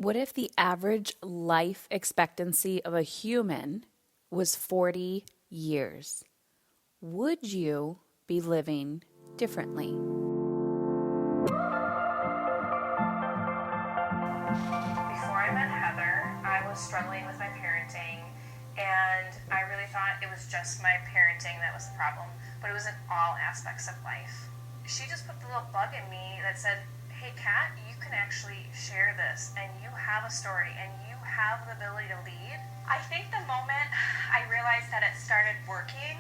What if the average life expectancy of a human was 40 years? Would you be living differently? Before I met Heather, I was struggling with my parenting, and I really thought it was just my parenting that was the problem, but it was in all aspects of life. She just put the little bug in me that said, hey Kat, you can actually share this, and you have a story, and you have the ability to lead. I think the moment I realized that it started working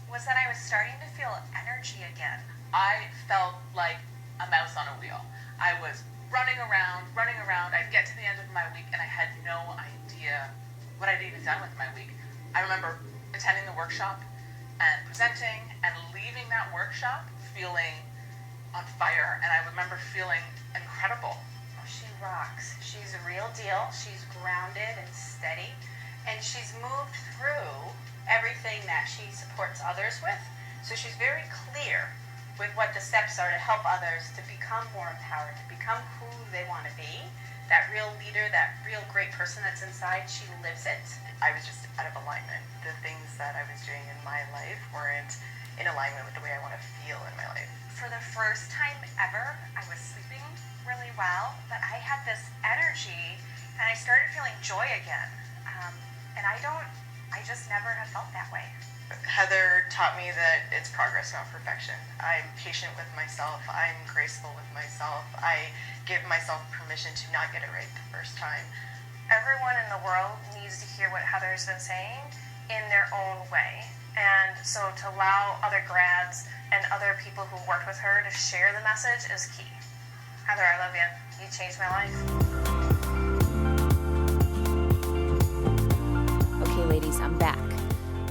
was that I was starting to feel energy again. I felt like a mouse on a wheel. I was running around. I'd get to the end of my week and I had no idea what I'd even done with my week. I remember attending the workshop and presenting and leaving that workshop feeling on fire, and I remember feeling incredible. She rocks. She's a real deal. She's grounded and steady, and she's moved through everything that she supports others with. So she's very clear with what the steps are to help others to become more empowered, to become who they want to be. That real leader, that real great person that's inside, she lives it. I was just out of alignment. The things that I was doing in my life weren't in alignment with the way I want to feel in my life. For the first time ever, I was sleeping really well, but I had this energy and I started feeling joy again. And I just never have felt that way. Heather taught me that it's progress, not perfection. I'm patient with myself. I'm graceful with myself. I give myself permission to not get it right the first time. Everyone in the world needs to hear what Heather's been saying in their own way. And so to allow other grads and other people who worked with her to share the message is key. Heather, I love you. You changed my life. Okay, ladies, I'm back.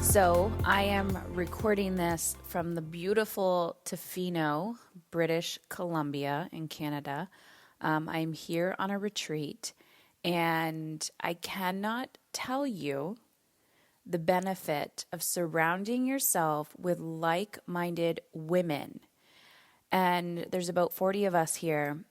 So I am recording this from the beautiful Tofino, British Columbia in Canada. I'm here on a retreat, and I cannot tell you the benefit of surrounding yourself with like-minded women. And there's about 40 of us here.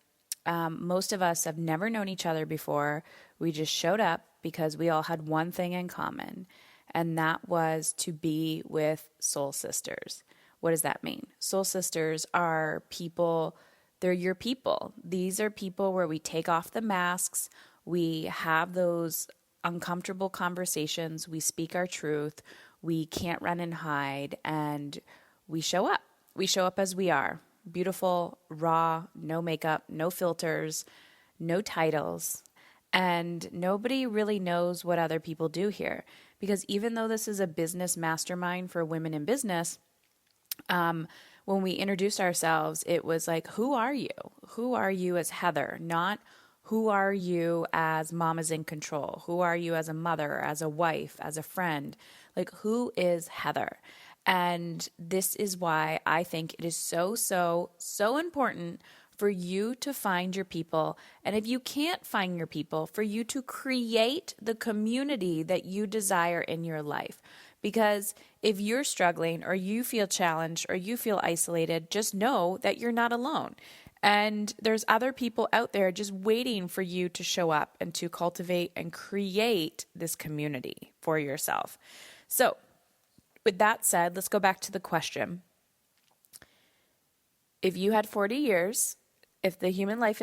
Most of us have never known each other before. We just showed up because we all had one thing in common, and that was to be with soul sisters. What does that mean? Soul sisters are people, they're your people. These are people where we take off the masks, we have those uncomfortable conversations, we speak our truth, we can't run and hide, and we show up. We show up as we are. Beautiful, raw, no makeup, no filters, no titles, and nobody really knows what other people do here. Because even though this is a business mastermind for women in business, when we introduced ourselves, it was like, who are you? Who are you as Heather? Not who are you as mom is in control? Who are you as a mother, as a wife, as a friend? Like, who is Heather? And this is why I think it is so important for you to find your people. And if you can't find your people, for you to create the community that you desire in your life. Because if you're struggling or you feel challenged or you feel isolated, just know that you're not alone. And there's other people out there just waiting for you to show up and to cultivate and create this community for yourself. So with that said, let's go back to the question. If you had 40 years, if the human life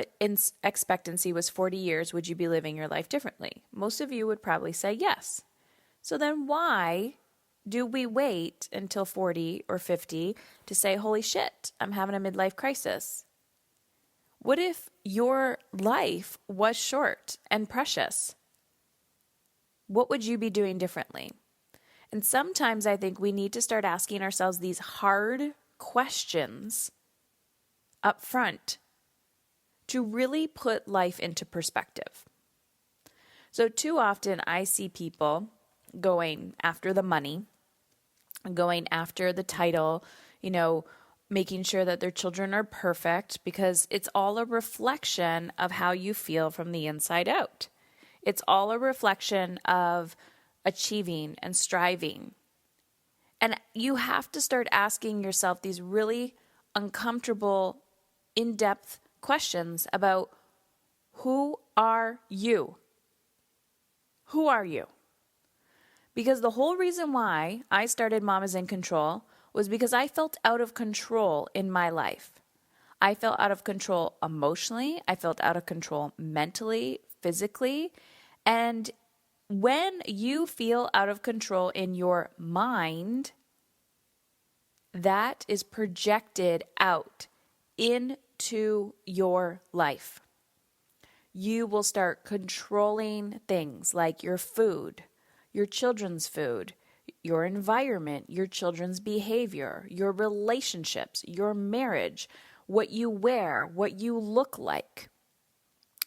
expectancy was 40 years, would you be living your life differently? Most of you would probably say yes. So then why do we wait until 40 or 50 to say, holy shit, I'm having a midlife crisis? What if your life was short and precious? What would you be doing differently? And sometimes I think we need to start asking ourselves these hard questions up front to really put life into perspective. So too often I see people going after the money, going after the title, making sure that their children are perfect, because it's all a reflection of how you feel from the inside out. It's all a reflection of achieving and striving. And you have to start asking yourself these really uncomfortable, in-depth questions about who are you? Who are you? Because the whole reason why I started Mamas in Control was because I felt out of control in my life. I felt out of control emotionally. I felt out of control mentally, physically. And when you feel out of control in your mind, that is projected out into your life. You will start controlling things like your food, your children's food, your environment, your children's behavior, your relationships, your marriage, what you wear, what you look like,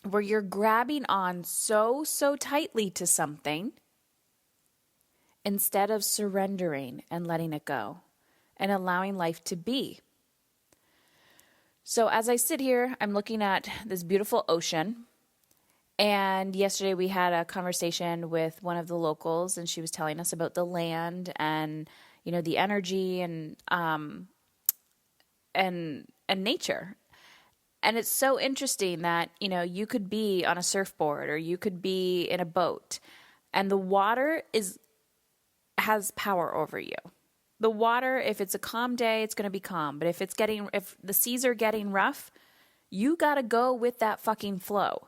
where you're grabbing on so tightly to something instead of surrendering and letting it go and allowing life to be. So as I sit here, I'm looking at this beautiful ocean. And yesterday we had a conversation with one of the locals, and she was telling us about the land and, the energy and nature. And it's so interesting that, you could be on a surfboard or you could be in a boat, and the water has power over you. The water, if it's a calm day, it's going to be calm. But if the seas are getting rough, you got to go with that fucking flow.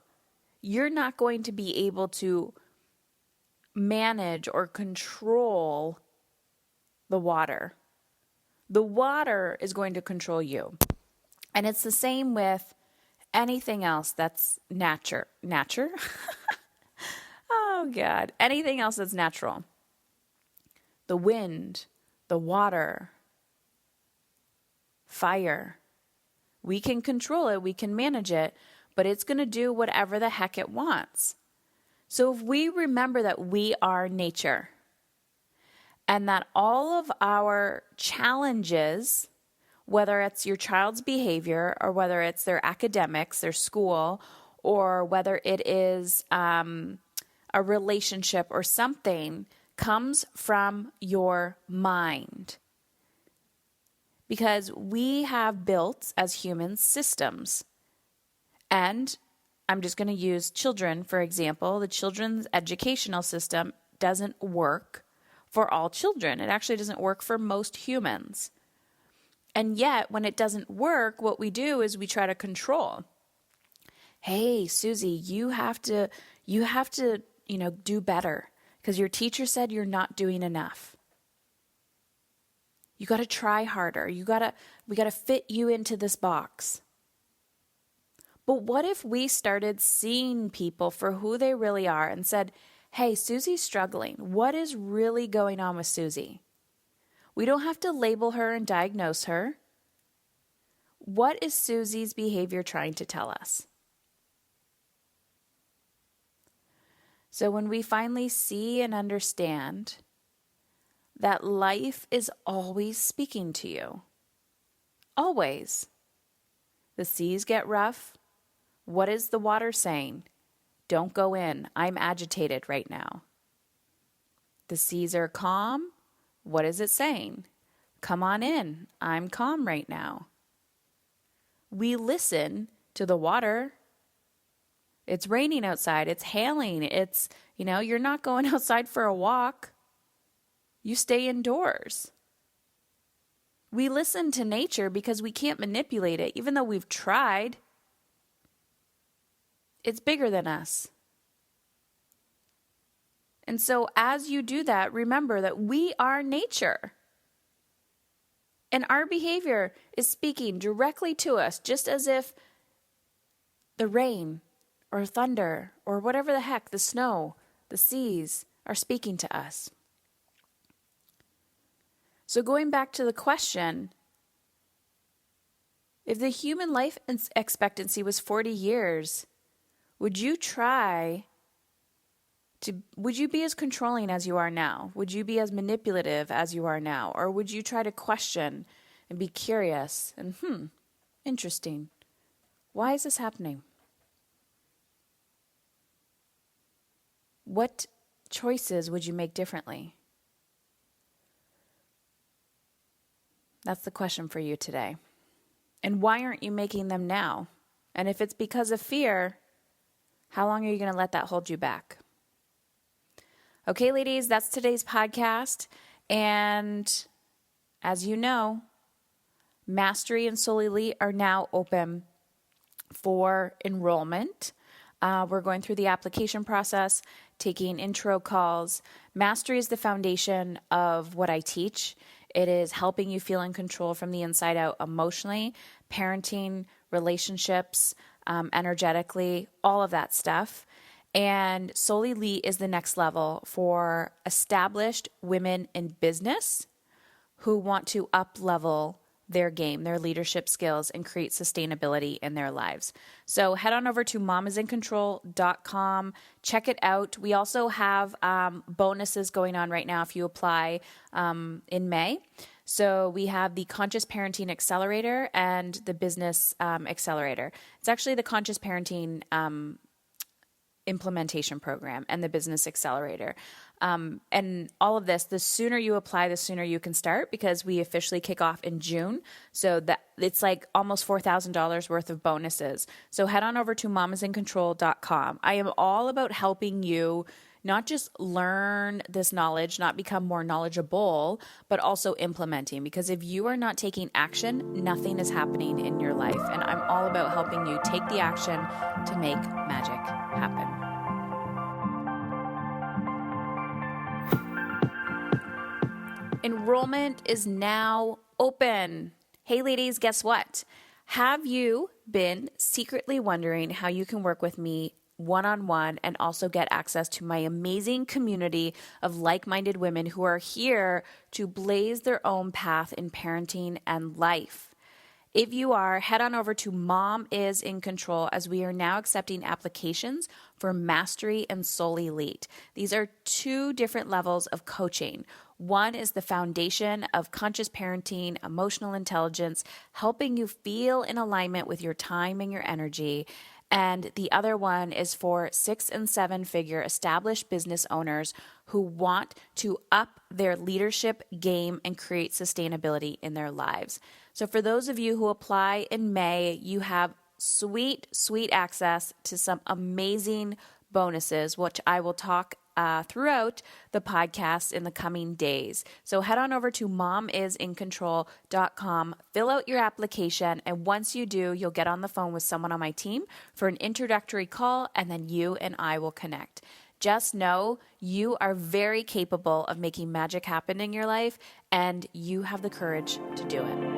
You're not going to be able to manage or control the water. The water is going to control you. And it's the same with anything else that's nature. Oh, God. Anything else that's natural. The wind, the water, fire. We can control it. We can manage it. But it's going to do whatever the heck it wants. So if we remember that we are nature and that all of our challenges, whether it's your child's behavior or whether it's their academics, their school, or whether it is a relationship or something, comes from your mind. Because we have built, as humans, systems. And I'm just going to use children, for example. The children's educational system doesn't work for all children. It actually doesn't work for most humans. And yet, when it doesn't work, what we do is we try to control. Hey, Susie, you have to, do better because your teacher said you're not doing enough. You got to try harder. We got to fit you into this box. But what if we started seeing people for who they really are and said, hey, Susie's struggling. What is really going on with Susie? We don't have to label her and diagnose her. What is Susie's behavior trying to tell us? So when we finally see and understand that life is always speaking to you, always. The seas get rough. What is the water saying? Don't go in. I'm agitated right now. The seas are calm. What is it saying? Come on in. I'm calm right now. We listen to the water. It's raining outside. It's hailing. It's, you're not going outside for a walk. You stay indoors. We listen to nature because we can't manipulate it, even though we've tried. It's bigger than us. And so as you do that, remember that we are nature. And our behavior is speaking directly to us, just as if the rain or thunder or whatever the heck, the snow, the seas are speaking to us. So going back to the question, if the human life expectancy was 40 years, would you be as controlling as you are now? Would you be as manipulative as you are now? Or would you try to question and be curious and, interesting. Why is this happening? What choices would you make differently? That's the question for you today. And why aren't you making them now? And if it's because of fear, How long are you going to let that hold you back? Okay, ladies, that's today's podcast. And as you know, Mastery and Soul Elite are now open for enrollment. We're going through the application process, taking intro calls. Mastery is the foundation of what I teach. It is helping you feel in control from the inside out emotionally, parenting, relationships, energetically, all of that stuff. And Soul Elite is the next level for established women in business who want to up-level their game, their leadership skills, and create sustainability in their lives. So head on over to mamisincontrol.com. Check it out. We also have bonuses going on right now if you apply in May. So we have the Conscious Parenting Accelerator and the Business Accelerator. It's actually the Conscious Parenting Implementation Program and the Business Accelerator. And all of this, the sooner you apply, the sooner you can start, because we officially kick off in June. So that it's like almost $4,000 worth of bonuses. So head on over to mamisincontrol.com. I am all about helping you not just learn this knowledge, not become more knowledgeable, but also implementing. Because if you are not taking action, nothing is happening in your life. And I'm all about helping you take the action to make magic happen. Enrollment is now open. Hey ladies, guess what? Have you been secretly wondering how you can work with me one-on-one and also get access to my amazing community of like-minded women who are here to blaze their own path in parenting and life? If you are, head on over to Mom is in Control, as we are now accepting applications for Mastery and Soul Elite. These are two different levels of coaching. One is the foundation of conscious parenting, emotional intelligence, helping you feel in alignment with your time and your energy. And the other one is for 6- and 7-figure established business owners who want to up their leadership game and create sustainability in their lives. So for those of you who apply in May, you have sweet, sweet access to some amazing bonuses, which I will talk throughout the podcast in the coming days. So head on over to momisincontrol.com, fill out your application, and once you do, you'll get on the phone with someone on my team for an introductory call, and then you and I will connect. Just know you are very capable of making magic happen in your life, and you have the courage to do it.